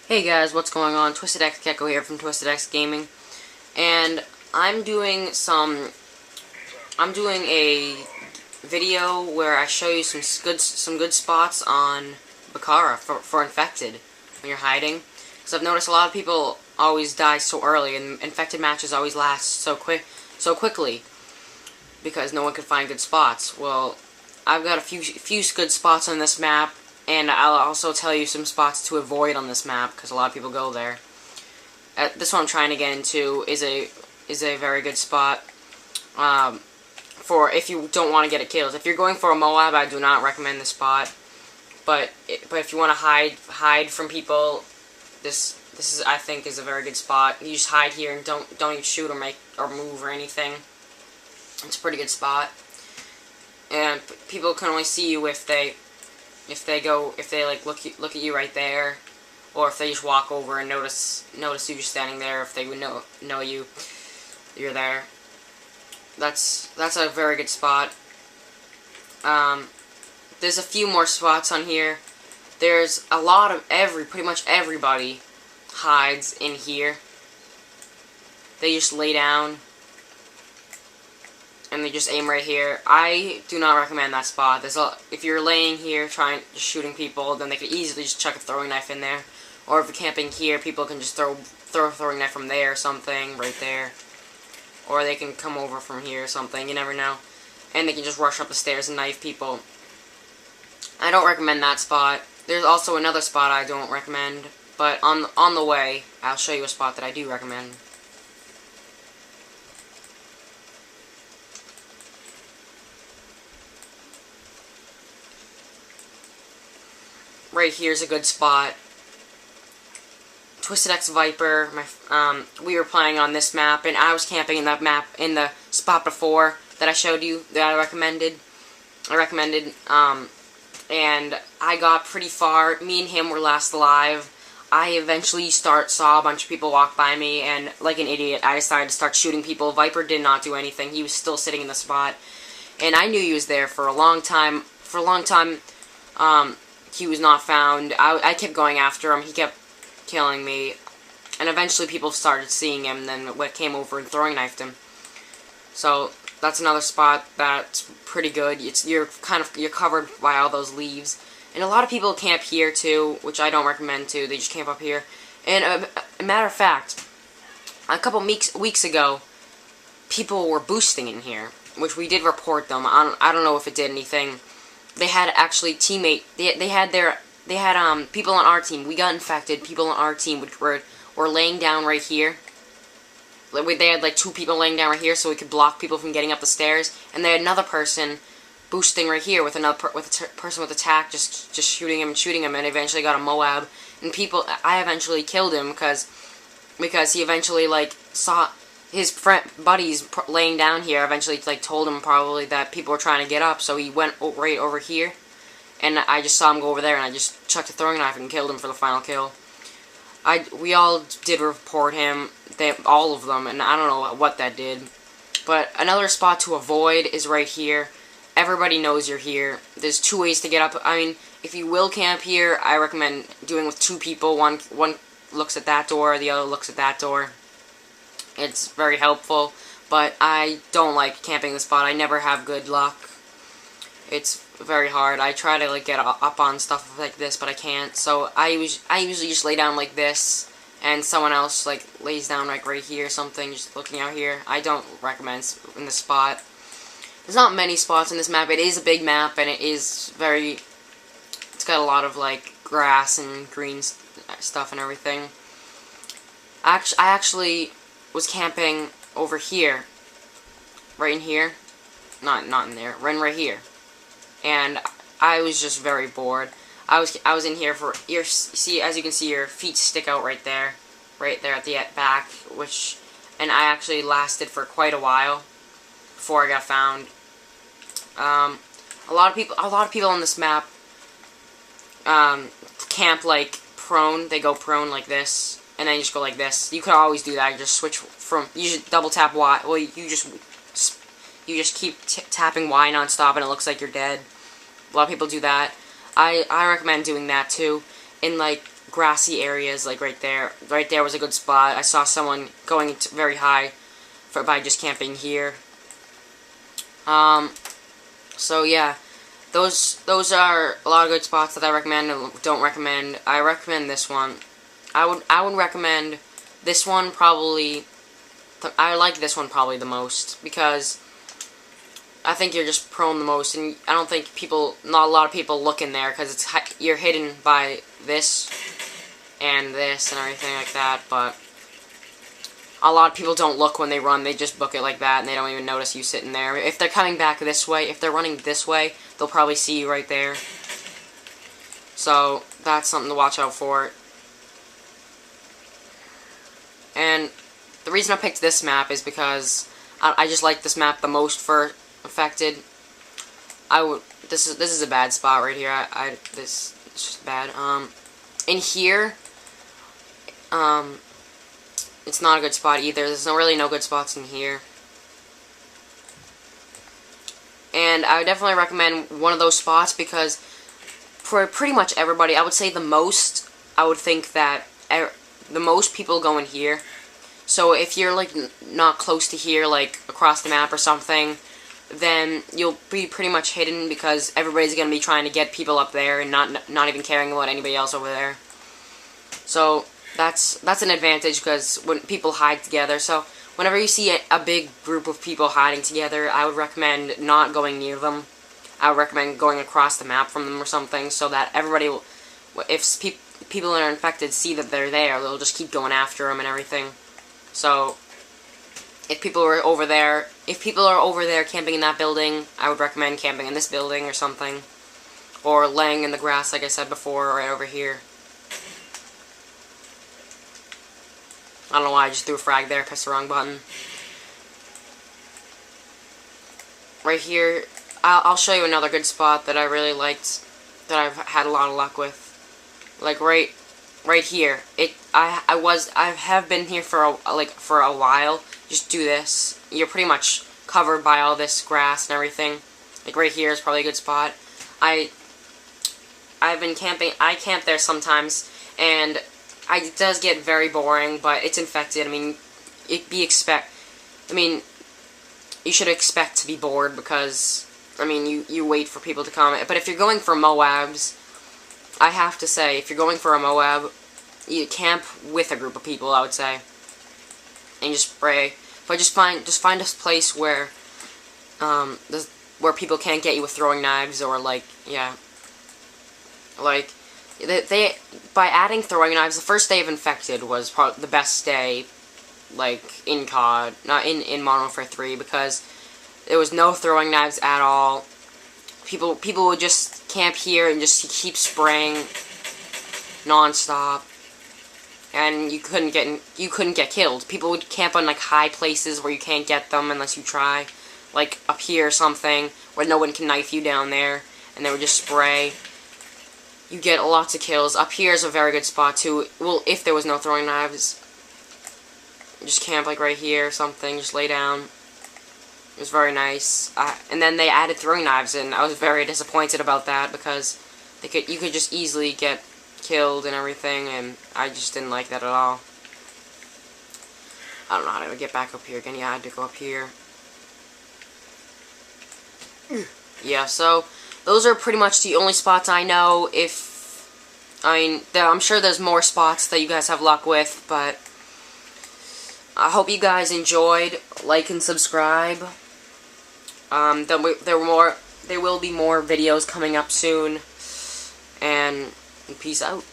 Hey guys, what's going on? Twisted X Gecko here from Twisted X Gaming, and I'm doing a video where I show you some good spots on Baakara for infected when you're hiding. Because I've noticed a lot of people always die so early, and infected matches always last so quickly because no one can find good spots. Well, I've got a few good spots on this map. And I'll also tell you some spots to avoid on this map, because a lot of people go there. This one I'm trying to get into is a very good spot for if you don't want to get kills. If you're going for a Moab, I do not recommend this spot. But if you want to hide from people, this is, I think, is a very good spot. You just hide here and don't even shoot or move or anything. It's a pretty good spot, and people can only see you if they like look at you right there, or if they just walk over and notice you just standing there. If they would know you're there. That's a very good spot. There's a few more spots on here. There's a lot of pretty much everybody hides in here. They just lay down and they just aim right here. I do not recommend that spot. If you're laying here just shooting people, then they could easily just chuck a throwing knife in there. Or if you're camping here, people can just throw a throwing knife from there or something, right there. Or they can come over from here or something, you never know. And they can just rush up the stairs and knife people. I don't recommend that spot. There's also another spot I don't recommend, but on the way, I'll show you a spot that I do recommend. Right here's a good spot. Twisted X Viper. We were playing on this map, and I was camping in that map in the spot before that I showed you that I recommended. And I got pretty far. Me and him were last alive. I eventually saw a bunch of people walk by me, and like an idiot, I decided to start shooting people. Viper did not do anything. He was still sitting in the spot, and I knew he was there for a long time. He was not found. I kept going after him. He kept killing me. And eventually people started seeing him, and then came over and throwing knifed him. So that's another spot that's pretty good. You're covered by all those leaves. And a lot of people camp here too, which I don't recommend too. They just camp up here. And a matter of fact, a couple weeks ago, people were boosting in here, which we did report them. I don't know if it did anything. They had actually They had people on our team. We got infected. People on our team were laying down right here. They had like 2 people laying down right here, so we could block people from getting up the stairs. And they had another person boosting right here with a person with attack, just shooting him, and eventually got a Moab. And I eventually killed him because he eventually like saw his buddies laying down here. Eventually like told him probably that people were trying to get up, so he went right over here, and I just saw him go over there, and I just chucked a throwing knife and killed him for the final kill. We all did report him, all of them, and I don't know what that did. But another spot to avoid is right here. Everybody knows you're here. There's 2 ways to get up. I mean, if you will camp here, I recommend doing with 2 people. One looks at that door, the other looks at that door. It's very helpful, but I don't like camping the spot. I never have good luck. It's very hard. I try to like get up on stuff like this, but I can't. So I usually just lay down like this, and someone else like lays down like right here or something, just looking out here. I don't recommend in this spot. There's not many spots in this map. It is a big map, and it's got a lot of like grass and green stuff and everything. I actually was camping over here, right in here, not in there, right here, and I was just very bored. I was in here for as you can see, your feet stick out right there at the back, and I actually lasted for quite a while before I got found. A lot of people on this map camp like prone. They go prone like this, and then you just go like this. You could always do that. You just switch you just double tap Y. Well, you just keep tapping Y non-stop, and it looks like you're dead. A lot of people do that. I recommend doing that too. And like grassy areas, like right there. Right there was a good spot. I saw someone going very high by just camping here. So yeah, those are a lot of good spots that I recommend and don't recommend. I recommend this one. I would recommend this one probably. I like this one probably the most because I think you're just prone the most, and I don't think not a lot of people look in there because you're hidden by this and this and everything like that. But a lot of people don't look when they run; they just book it like that, and they don't even notice you sitting there. If they're coming back this way, if they're running this way, they'll probably see you right there. So that's something to watch out for. And the reason I picked this map is because I just like this map the most for affected. This is a bad spot right here. This is just bad. In here, it's not a good spot either. There's really no good spots in here. And I would definitely recommend one of those spots because for pretty much everybody, I would say I would think that the most people go in here. So if you're like not close to here, like across the map or something, then you'll be pretty much hidden because everybody's gonna be trying to get people up there and not even caring about anybody else over there. So that's an advantage because when people hide together. So whenever you see a big group of people hiding together, I would recommend not going near them. I would recommend going across the map from them or something, so that everybody will, if people that are infected see that they're there, they'll just keep going after them and everything. So if people are over there camping in that building, I would recommend camping in this building or something, or laying in the grass like I said before, right over here. I don't know why I just threw a frag there, pressed the wrong button. Right here, I'll show you another good spot that I really liked, that I've had a lot of luck with. Like right here. I have been here for a while. Just do this. You're pretty much covered by all this grass and everything. Like right here is probably a good spot. I've been camping. I camp there sometimes, and it does get very boring, but it's infected. I mean, you should expect to be bored because, I mean, you wait for people to come. But if you're going for Moabs, I have to say, if you're going for a Moab, you camp with a group of people, I would say, and just spray. But just find a place where people can't get you with throwing knives, or by adding throwing knives, the first day of infected was probably the best day, like in COD, not in Modern Warfare 3, because there was no throwing knives at all. People would just camp here and just keep spraying non-stop, and you couldn't get killed. People would camp on like high places where you can't get them unless you try, like up here or something where no one can knife you down there, and they would just spray. You get lots of kills. Up here is a very good spot too. Well, if there was no throwing knives, just camp like right here or something. Just lay down. It was very nice. And then they added throwing knives, and I was very disappointed about that because you could just easily get killed and everything, and I just didn't like that at all. I don't know how to get back up here again. Yeah, I had to go up here. Yeah, so those are pretty much the only spots I know. I'm sure there's more spots that you guys have luck with, but I hope you guys enjoyed. Like and subscribe. There will be more videos coming up soon, and peace out.